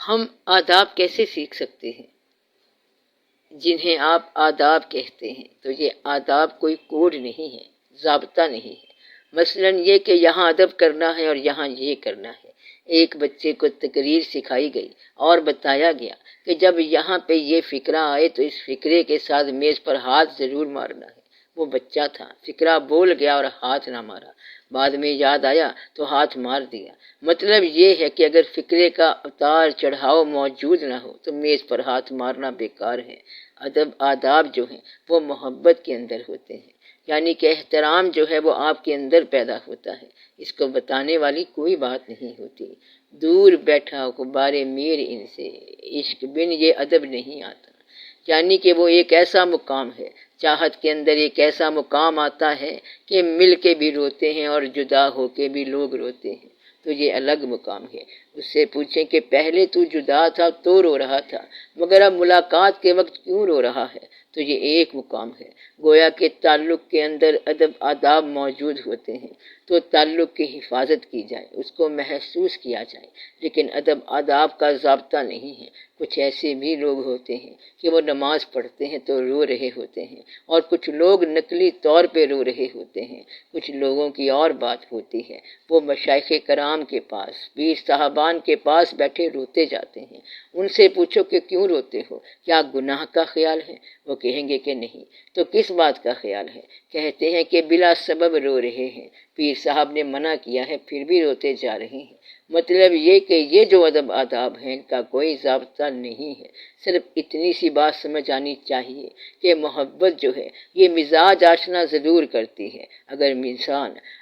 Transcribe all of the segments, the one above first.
ہم آداب کیسے سیکھ سکتے ہیں جنہیں آپ آداب کہتے ہیں؟ تو یہ آداب کوئی کوڈ نہیں ہے، ضابطہ نہیں ہے۔ مثلا یہ کہ یہاں ادب کرنا ہے اور یہاں یہ کرنا ہے۔ ایک بچے کو تقریر سکھائی گئی اور بتایا گیا کہ جب یہاں پہ یہ فقرہ آئے تو اس فقرے کے ساتھ میز پر ہاتھ ضرور مارنا ہے۔ وہ بچہ تھا، فقرہ بول گیا اور ہاتھ نہ مارا، بعد میں یاد آیا تو ہاتھ مار دیا۔ مطلب یہ ہے کہ اگر فقرے کا اتار چڑھاؤ موجود نہ ہو تو میز پر ہاتھ مارنا بیکار ہے۔ ادب آداب جو ہیں وہ محبت کے اندر ہوتے ہیں، یعنی کہ احترام جو ہے وہ آپ کے اندر پیدا ہوتا ہے، اس کو بتانے والی کوئی بات نہیں ہوتی۔ دور بیٹھا غبار میر ان سے، عشق بن یہ ادب نہیں آتا، یعنی کہ وہ ایک ایسا مقام ہے، چاہت کے اندر ایک ایسا مقام آتا ہے کہ مل کے بھی روتے ہیں اور جدا ہو کے بھی لوگ روتے ہیں، تو یہ الگ مقام ہے۔ اس سے پوچھیں کہ پہلے تو جدا تھا تو رو رہا تھا، مگر اب ملاقات کے وقت کیوں رو رہا ہے؟ تو یہ ایک مقام ہے۔ گویا کہ تعلق کے اندر ادب آداب موجود ہوتے ہیں تو تعلق کی حفاظت کی جائے، اس کو محسوس کیا جائے، لیکن ادب آداب کا ضابطہ نہیں ہے۔ کچھ ایسے بھی لوگ ہوتے ہیں کہ وہ نماز پڑھتے ہیں تو رو رہے ہوتے ہیں، اور کچھ لوگ نقلی طور پہ رو رہے ہوتے ہیں۔ کچھ لوگوں کی اور بات ہوتی ہے، وہ مشائخ کرام کے پاس، پیر صاحبان کے پاس بیٹھے روتے جاتے ہیں۔ ان سے پوچھو کہ کیوں روتے ہو، کیا گناہ کا خیال ہے؟ وہ کہیں گے کہ نہیں۔ تو کس بات کا خیال ہے؟ کہتے ہیں کہ بلا سبب رو رہے ہیں، پیر صاحب نے منع کیا ہے پھر بھی روتے جا رہے ہیں۔ مطلب یہ کہ یہ جو ادب آداب ہیں ان کا کوئی ضابطہ نہیں ہے۔ صرف اتنی سی بات سمجھ آنی چاہیے کہ محبت جو ہے یہ مزاج آشنا ضرور کرتی ہے۔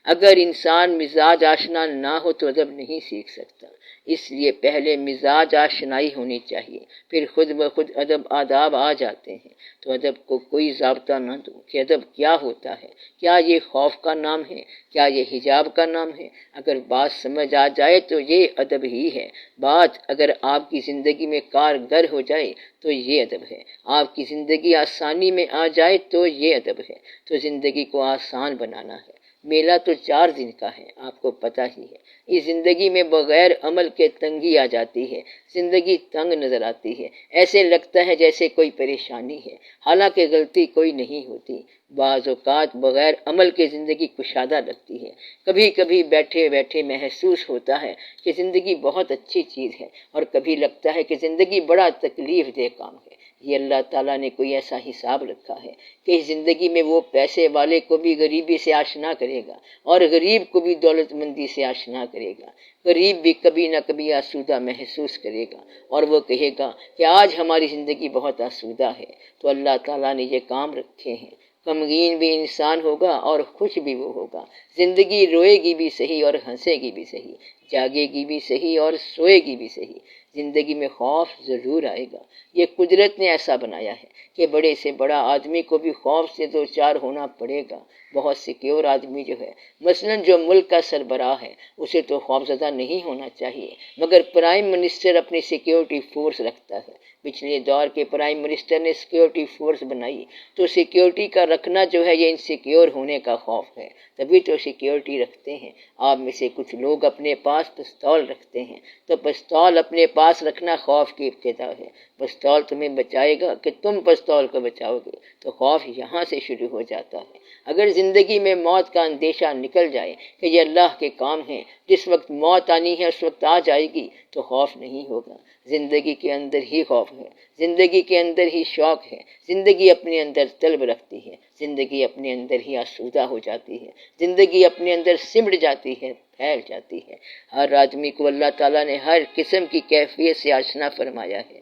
اگر انسان مزاج آشنا نہ ہو تو ادب نہیں سیکھ سکتا، اس لیے پہلے مزاج آشنائی ہونی چاہیے، پھر خود بخود ادب آداب آ جاتے ہیں۔ تو ادب کو کوئی ضابطہ نہ دو کہ ادب کیا ہوتا ہے، کیا یہ خوف کا نام ہے، کیا یہ حجاب کا نام ہے۔ اگر بات سمجھ آ جائے تو یہ ادب ہی ہے۔ بات اگر آپ کی زندگی میں کارگر ہو جائے تو یہ ادب ہے۔ آپ کی زندگی آسانی میں آ جائے تو یہ ادب ہے۔ تو زندگی کو آسان بنانا ہے۔ میلہ تو 4 دن کا ہے، آپ کو پتہ ہی ہے۔ اس زندگی میں بغیر عمل کے تنگی آ جاتی ہے، زندگی تنگ نظر آتی ہے، ایسے لگتا ہے جیسے کوئی پریشانی ہے، حالانکہ غلطی کوئی نہیں ہوتی۔ بعض اوقات بغیر عمل کے زندگی کشادہ لگتی ہے۔ کبھی کبھی بیٹھے بیٹھے محسوس ہوتا ہے کہ زندگی بہت اچھی چیز ہے، اور کبھی لگتا ہے کہ زندگی بڑا تکلیف دہ کام ہے۔ یہ اللہ تعالیٰ نے کوئی ایسا حساب رکھا ہے کہ اس زندگی میں وہ پیسے والے کو بھی غریبی سے آشنا کرے گا اور غریب کو بھی دولت مندی سے آشنا کرے گا۔ غریب بھی کبھی نہ کبھی آسودہ محسوس کرے گا اور وہ کہے گا کہ آج ہماری زندگی بہت آسودہ ہے۔ تو اللہ تعالیٰ نے یہ کام رکھے ہیں۔ غمگین بھی انسان ہوگا اور خوش بھی وہ ہوگا۔ زندگی روئے گی بھی صحیح اور ہنسے گی بھی صحیح، جاگے گی بھی صحیح اور سوئے گی بھی صحیح۔ زندگی میں خوف ضرور آئے گا، یہ قدرت نے ایسا بنایا ہے کہ بڑے سے بڑا آدمی کو بھی خوف سے 2 4 ہونا پڑے گا۔ بہت سیکیور آدمی جو ہے، مثلا جو ملک کا سربراہ ہے، اسے تو خوف زدہ نہیں ہونا چاہیے، مگر پرائم منسٹر اپنی سیکیورٹی فورس رکھتا ہے۔ پچھلے دور کے پرائم منسٹر نے سیکیورٹی فورس بنائی، تو سیکیورٹی کا رکھنا جو ہے یہ انسیکیور ہونے کا خوف ہے، تبھی تو سیکیورٹی رکھتے ہیں۔ آپ میں سے کچھ لوگ اپنے پاس پستول رکھتے ہیں، تو پستول اپنے پاس رکھنا خوف کی ابتدا ہے۔ پستول تمہیں بچائے گا کہ تم پستول کو بچاؤ گے؟ تو خوف یہاں سے شروع ہو جاتا ہے۔ اگر زندگی میں موت کا اندیشہ نکل جائے کہ یہ اللہ کے کام ہیں، جس وقت موت آنی ہے اس وقت آ جائے گی، تو خوف نہیں ہوگا۔ زندگی کے اندر ہی خوف ہے، زندگی کے اندر ہی شوق ہے، زندگی اپنے اندر طلب رکھتی ہے، زندگی اپنے اندر ہی آسودہ ہو جاتی ہے، زندگی اپنے اندر سمٹ جاتی ہے، پھیل جاتی ہے۔ ہر آدمی کو اللہ تعالیٰ نے ہر قسم کی کیفیت سے آشنا فرمایا ہے۔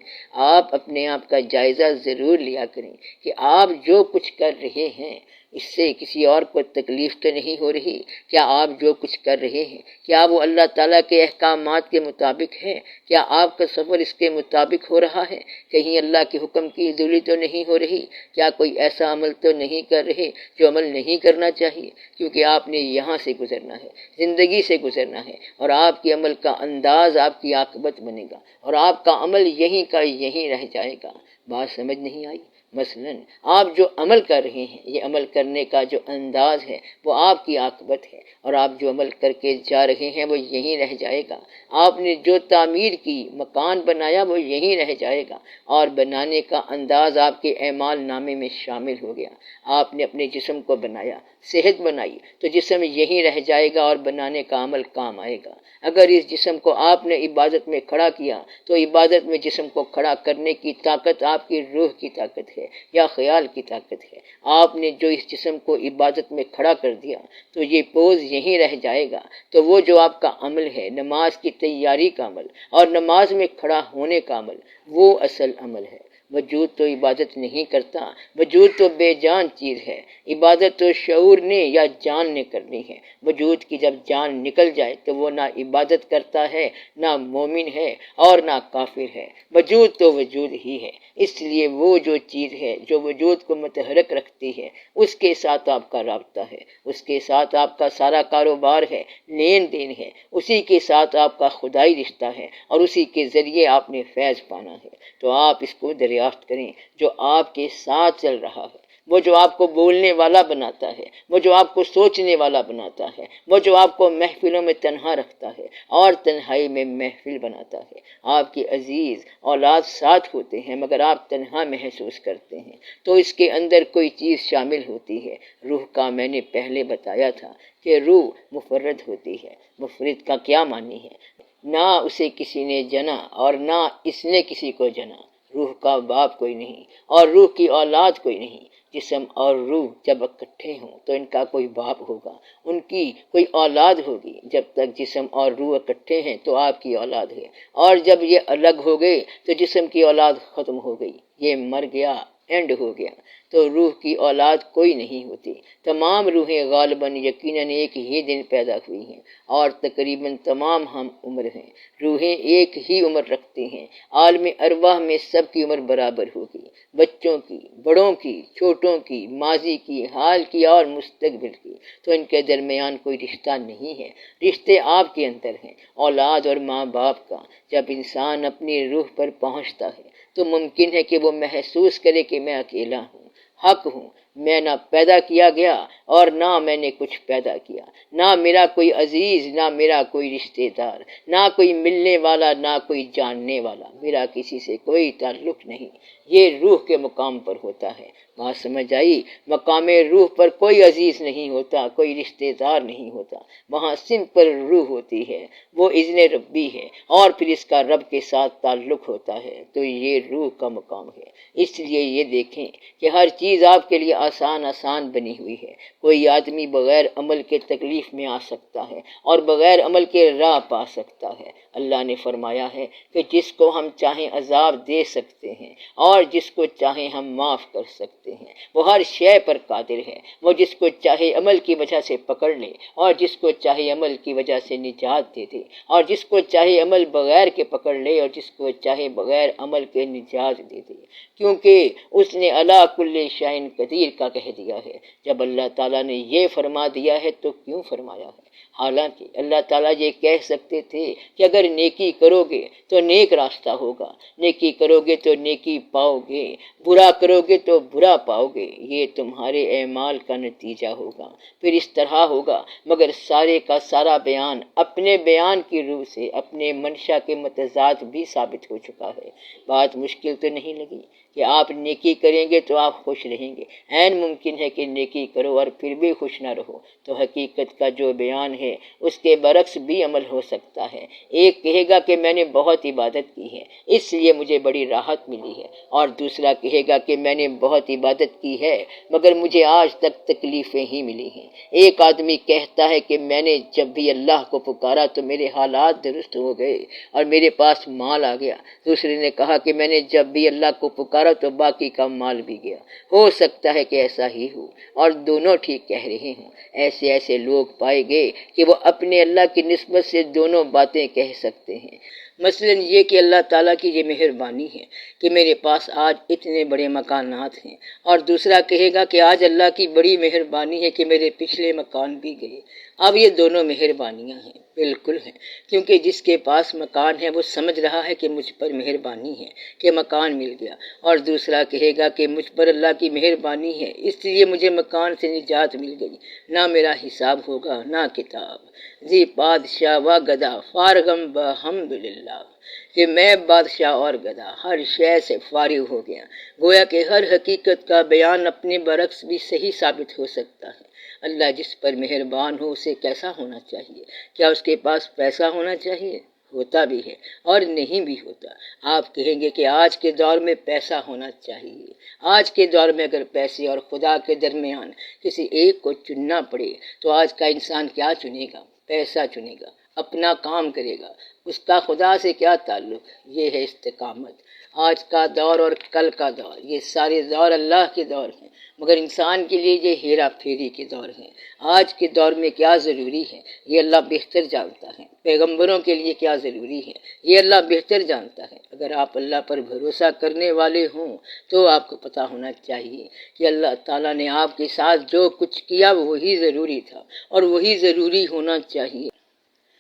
آپ اپنے آپ کا جائزہ ضرور لیا کریں کہ آپ جو کچھ کر رہے ہیں اس سے کسی اور کو تکلیف تو نہیں ہو رہی؟ کیا آپ جو کچھ کر رہے ہیں کیا وہ اللہ تعالیٰ کے احکامات کے مطابق ہے؟ کیا آپ کا سفر اس کے مطابق ہو رہا ہے؟ کہیں اللہ کے حکم کی عدولی تو نہیں ہو رہی؟ کیا کوئی ایسا عمل تو نہیں کر رہے جو عمل نہیں کرنا چاہیے؟ کیونکہ آپ نے یہاں سے گزرنا ہے، زندگی سے گزرنا ہے، اور آپ کے عمل کا انداز آپ کی عاقبت بنے گا، اور آپ کا عمل یہیں کا یہیں رہ جائے گا۔ بات سمجھ نہیں آئی؟ مثلاً آپ جو عمل کر رہے ہیں، یہ عمل کرنے کا جو انداز ہے وہ آپ کی عاقبت ہے، اور آپ جو عمل کر کے جا رہے ہیں وہ یہیں رہ جائے گا۔ آپ نے جو تعمیر کی، مکان بنایا، وہ یہیں رہ جائے گا، اور بنانے کا انداز آپ کے اعمال نامے میں شامل ہو گیا۔ آپ نے اپنے جسم کو بنایا، صحت بنائی، تو جسم یہیں رہ جائے گا اور بنانے کا عمل کام آئے گا۔ اگر اس جسم کو آپ نے عبادت میں کھڑا کیا تو عبادت میں جسم کو کھڑا کرنے کی طاقت آپ کی روح کی طاقت ہے یا خیال کی طاقت ہے۔ آپ نے جو اس جسم کو عبادت میں کھڑا کر دیا تو یہ پوز یہیں رہ جائے گا۔ تو وہ جو آپ کا عمل ہے، نماز کی تیاری کا عمل اور نماز میں کھڑا ہونے کا عمل، وہ اصل عمل ہے۔ وجود تو عبادت نہیں کرتا، وجود تو بے جان چیز ہے۔ عبادت تو شعور نے یا جان نے کرنی ہے۔ وجود کی جب جان نکل جائے تو وہ نہ عبادت کرتا ہے، نہ مومن ہے اور نہ کافر ہے۔ وجود تو وجود ہی ہے۔ اس لیے وہ جو چیز ہے جو وجود کو متحرک رکھتی ہے، اس کے ساتھ آپ کا رابطہ ہے، اس کے ساتھ آپ کا سارا کاروبار ہے، لین دین ہے، اسی کے ساتھ آپ کا خدائی رشتہ ہے، اور اسی کے ذریعے آپ نے فیض پانا ہے۔ تو آپ اس کو دریافت کریں جو آپ کے ساتھ چل رہا ہے، وہ جو آپ کو بولنے والا بناتا ہے، وہ جو آپ کو سوچنے والا بناتا ہے، وہ جو آپ کو محفلوں میں تنہا رکھتا ہے اور تنہائی میں محفل بناتا ہے۔ آپ کے عزیز اولاد ساتھ ہوتے ہیں مگر آپ تنہا محسوس کرتے ہیں، تو اس کے اندر کوئی چیز شامل ہوتی ہے۔ روح کا میں نے پہلے بتایا تھا کہ روح مفرد ہوتی ہے۔ مفرد کا کیا معنی ہے؟ نہ اسے کسی نے جنا اور نہ اس نے کسی کو جنا۔ روح کا باپ کوئی نہیں اور روح کی اولاد کوئی نہیں۔ جسم اور روح جب اکٹھے ہوں تو ان کا کوئی باپ ہوگا، ان کی کوئی اولاد ہوگی۔ جب تک جسم اور روح اکٹھے ہیں تو آپ کی اولاد ہے، اور جب یہ الگ ہو گئے تو جسم کی اولاد ختم ہو گئی، یہ مر گیا، اینڈ ہو گیا۔ تو روح کی اولاد کوئی نہیں ہوتی۔ تمام روحیں غالباً یقیناً ایک ہی دن پیدا ہوئی ہیں، اور تقریباً تمام ہم عمر ہیں۔ روحیں ایک ہی عمر رکھتی ہیں۔ عالم ارواح میں سب کی عمر برابر ہوگی، بچوں کی، بڑوں کی، چھوٹوں کی، ماضی کی، حال کی اور مستقبل کی۔ تو ان کے درمیان کوئی رشتہ نہیں ہے۔ رشتے آپ کے اندر ہیں، اولاد اور ماں باپ کا۔ جب انسان اپنی روح پر پہنچتا ہے تو ممکن ہے کہ وہ محسوس کرے کہ میں اکیلا ہوں، حق ہوں، میں نہ پیدا کیا گیا اور نہ میں نے کچھ پیدا کیا، نہ میرا کوئی عزیز، نہ میرا کوئی رشتہ دار، نہ کوئی ملنے والا، نہ کوئی جاننے والا، میرا کسی سے کوئی تعلق نہیں۔ یہ روح کے مقام پر ہوتا ہے۔ بات سمجھ آئی؟ مقام روح پر کوئی عزیز نہیں ہوتا، کوئی رشتہ دار نہیں ہوتا، وہاں سمپل روح ہوتی ہے، وہ اذن ربی ہے، اور پھر اس کا رب کے ساتھ تعلق ہوتا ہے۔ تو یہ روح کا مقام ہے۔ اس لیے یہ دیکھیں کہ ہر چیز آپ کے لیے آسان آسان بنی ہوئی ہے۔ کوئی آدمی بغیر عمل کے تکلیف میں آ سکتا ہے اور بغیر عمل کے راہ پا سکتا ہے۔ اللہ نے فرمایا ہے کہ جس کو ہم چاہیں عذاب دے سکتے ہیں اور جس کو چاہیں ہم معاف کر سکتے ہیں۔ وہ ہر شے پر قادر ہے۔ وہ جس کو چاہے عمل کی وجہ سے پکڑ لے اور جس کو چاہے عمل کی وجہ سے نجات دے دے، اور جس کو چاہے عمل بغیر کے پکڑ لے اور جس کو چاہے بغیر عمل کے نجات دے دے، کیونکہ اس نے علی کل شیء قدیر کا کہہ دیا ہے۔ جب اللہ تعالیٰ نے یہ فرما دیا ہے تو کیوں فرمایا ہے؟ حالانکہ اللہ تعالیٰ یہ کہہ سکتے تھے کہ اگر نیکی کرو گے تو نیک راستہ ہوگا، نیکی کرو گے تو نیکی پاؤ گے، برا کرو گے تو برا پاؤ گے، یہ تمہارے اعمال کا نتیجہ ہوگا، پھر اس طرح ہوگا۔ مگر سارے کا سارا بیان اپنے بیان کی روح سے اپنے منشا کے متضاد بھی ثابت ہو چکا ہے۔ بات مشکل تو نہیں لگی کہ آپ نیکی کریں گے تو آپ خوش رہیں گے؟ عین ممکن ہے کہ نیکی کرو اور پھر بھی خوش نہ رہو۔ تو حقیقت کا جو بیان ہے اس کے برعکس بھی عمل ہو سکتا ہے۔ ایک کہے گا کہ میں نے بہت عبادت کی ہے اس لیے مجھے بڑی راحت ملی ہے، اور دوسرا کہے گا کہ میں نے بہت عبادت کی ہے مگر مجھے آج تک تکلیفیں ہی ملی ہیں۔ ایک آدمی کہتا ہے کہ میں نے جب بھی اللہ کو پکارا تو میرے حالات درست ہو گئے اور میرے پاس مال آ گیا۔ دوسرے نے کہا کہ میں نے جب بھی اللہ کو پکارا تو باقی کا مال بھی گیا۔ ہو سکتا ہے کہ ایسا ہی ہو، اور دونوں ٹھیک کہہ رہے ہوں۔ ایسے لوگ پائے گئے کہ وہ اپنے اللہ کی نسبت سے دونوں باتیں کہہ سکتے ہیں۔ مثلا یہ کہ اللہ تعالیٰ کی یہ مہربانی ہے کہ میرے پاس آج اتنے بڑے مکانات ہیں، اور دوسرا کہے گا کہ آج اللہ کی بڑی مہربانی ہے کہ میرے پچھلے مکان بھی گئے۔ اب یہ دونوں مہربانیاں ہیں۔ بالکل ہے، کیونکہ جس کے پاس مکان ہے وہ سمجھ رہا ہے کہ مجھ پر مہربانی ہے کہ مکان مل گیا، اور دوسرا کہے گا کہ مجھ پر اللہ کی مہربانی ہے اس لیے مجھے مکان سے نجات مل گئی، نہ میرا حساب ہوگا نہ کتاب، جی بادشاہ و گدا فارغم بحمدللہ، کہ میں بادشاہ اور گدا ہر شے سے فارغ ہو گیا، گویا کہ ہر حقیقت کا بیان اپنے برعکس بھی صحیح ثابت ہو سکتا ہے۔ اللہ جس پر مہربان ہو اسے کیسا ہونا چاہیے؟ کیا اس کے پاس پیسہ ہونا چاہیے؟ ہوتا بھی ہے اور نہیں بھی ہوتا۔ آپ کہیں گے کہ آج کے دور میں پیسہ ہونا چاہیے، آج کے دور میں اگر پیسے اور خدا کے درمیان کسی ایک کو چننا پڑے تو آج کا انسان کیا چنے گا؟ پیسہ چنے گا، اپنا کام کرے گا، اس کا خدا سے کیا تعلق؟ یہ ہے استقامت۔ آج کا دور اور کل کا دور، یہ سارے دور اللہ کے دور ہیں، مگر انسان کے لیے یہ ہیرا پھیری کے دور ہیں۔ آج کے دور میں کیا ضروری ہے یہ اللہ بہتر جانتا ہے، پیغمبروں کے لیے کیا ضروری ہے یہ اللہ بہتر جانتا ہے۔ اگر آپ اللہ پر بھروسہ کرنے والے ہوں تو آپ کو پتہ ہونا چاہیے کہ اللہ تعالیٰ نے آپ کے ساتھ جو کچھ کیا وہی ضروری تھا اور وہی ضروری ہونا چاہیے۔